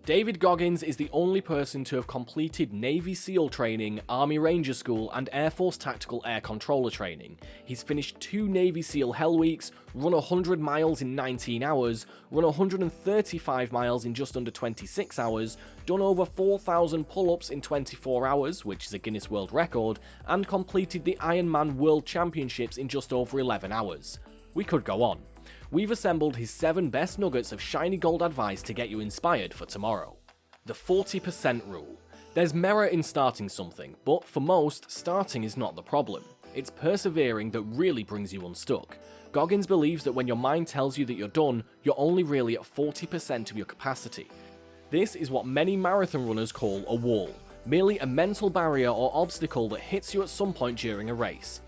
David Goggins is the only person to have completed Navy SEAL training, Army Ranger School, and Air Force Tactical Air Controller training. He's finished 2 Navy SEAL Hell Weeks, run 100 miles in 19 hours, run 135 miles in just under 26 hours, done over 4,000 pull-ups in 24 hours, which is a Guinness World Record, and completed the Ironman World Championships in just over 11 hours. We could go on. We've assembled his 7 best nuggets of shiny gold advice to get you inspired for tomorrow. The 40% rule. There's merit in starting something, but for most, starting is not the problem. It's persevering that really brings you unstuck. Goggins believes that when your mind tells you that you're done, you're only really at 40% of your capacity. This is what many marathon runners call a wall, merely a mental barrier or obstacle that hits you at some point during a race.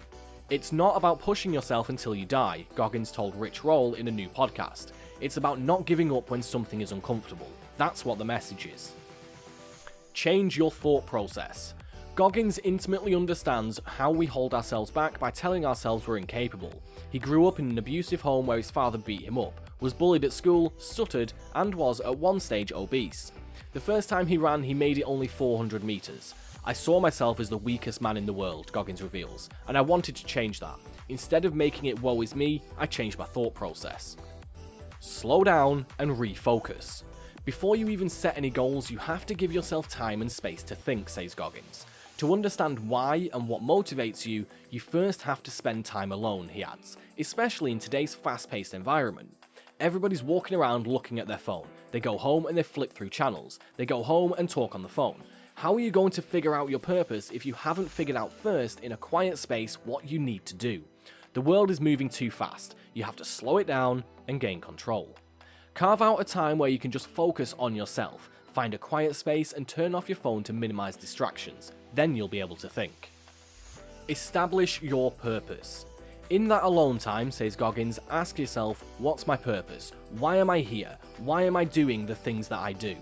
It's not about pushing yourself until you die, Goggins told Rich Roll in a new podcast. It's about not giving up when something is uncomfortable. That's what the message is. Change your thought process. Goggins intimately understands how we hold ourselves back by telling ourselves we're incapable. He grew up in an abusive home where his father beat him up, was bullied at school, stuttered, and was at one stage obese. The first time he ran, he made it only 400 meters. I saw myself as the weakest man in the world, Goggins reveals, and I wanted to change that. Instead of making it woe is me, I changed my thought process. Slow down and refocus. Before you even set any goals, you have to give yourself time and space to think, says Goggins. To understand why and what motivates you, you first have to spend time alone, he adds, especially in today's fast-paced environment. Everybody's walking around looking at their phone. They go home and they flick through channels. They go home and talk on the phone. How are you going to figure out your purpose if you haven't figured out first in a quiet space what you need to do? The world is moving too fast. You have to slow it down and gain control. Carve out a time where you can just focus on yourself. Find a quiet space and turn off your phone to minimize distractions. Then you'll be able to think. Establish your purpose. In that alone time, says Goggins, ask yourself, what's my purpose? Why am I here? Why am I doing the things that I do?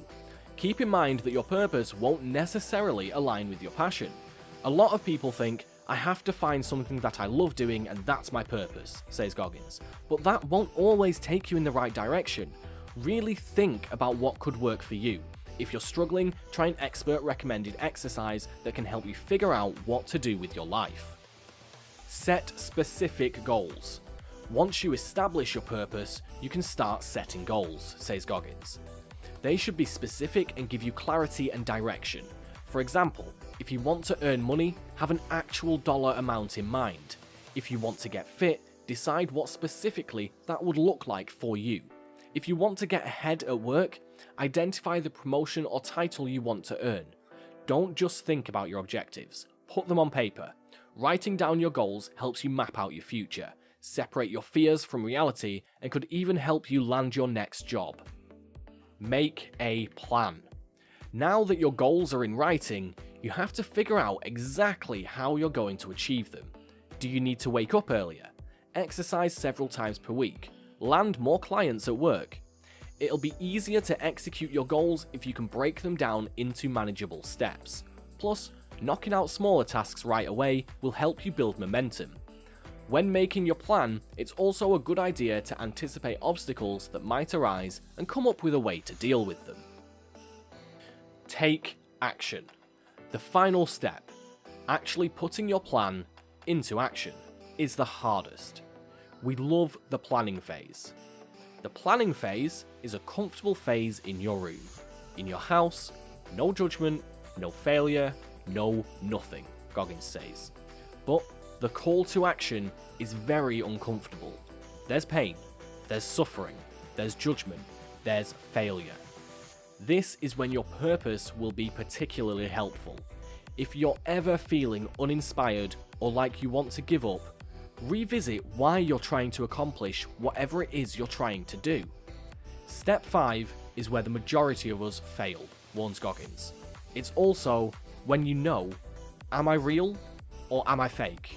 Keep in mind that your purpose won't necessarily align with your passion. A lot of people think, I have to find something that I love doing and that's my purpose, says Goggins. But that won't always take you in the right direction. Really think about what could work for you. If you're struggling, try an expert recommended exercise that can help you figure out what to do with your life. Set specific goals. Once you establish your purpose, you can start setting goals, says Goggins. They should be specific and give you clarity and direction. For example, if you want to earn money, have an actual dollar amount in mind. If you want to get fit, decide what specifically that would look like for you. If you want to get ahead at work, identify the promotion or title you want to earn. Don't just think about your objectives, put them on paper. Writing down your goals helps you map out your future, separate your fears from reality, and could even help you land your next job. Make a plan. Now that your goals are in writing, you have to figure out exactly how you're going to achieve them. Do you need to wake up earlier? Exercise several times per week? Land more clients at work? It'll be easier to execute your goals if you can break them down into manageable steps. Plus, knocking out smaller tasks right away will help you build momentum. When making your plan, it's also a good idea to anticipate obstacles that might arise and come up with a way to deal with them. Take action. The final step, actually putting your plan into action, is the hardest. We love the planning phase. The planning phase is a comfortable phase in your room, in your house, no judgment, no failure, no nothing, Goggins says. But the call to action is very uncomfortable. There's pain, there's suffering, there's judgment, there's failure. This is when your purpose will be particularly helpful. If you're ever feeling uninspired or like you want to give up, revisit why you're trying to accomplish whatever it is you're trying to do. Step 5 is where the majority of us fail, warns Goggins. It's also when you know, am I real or am I fake?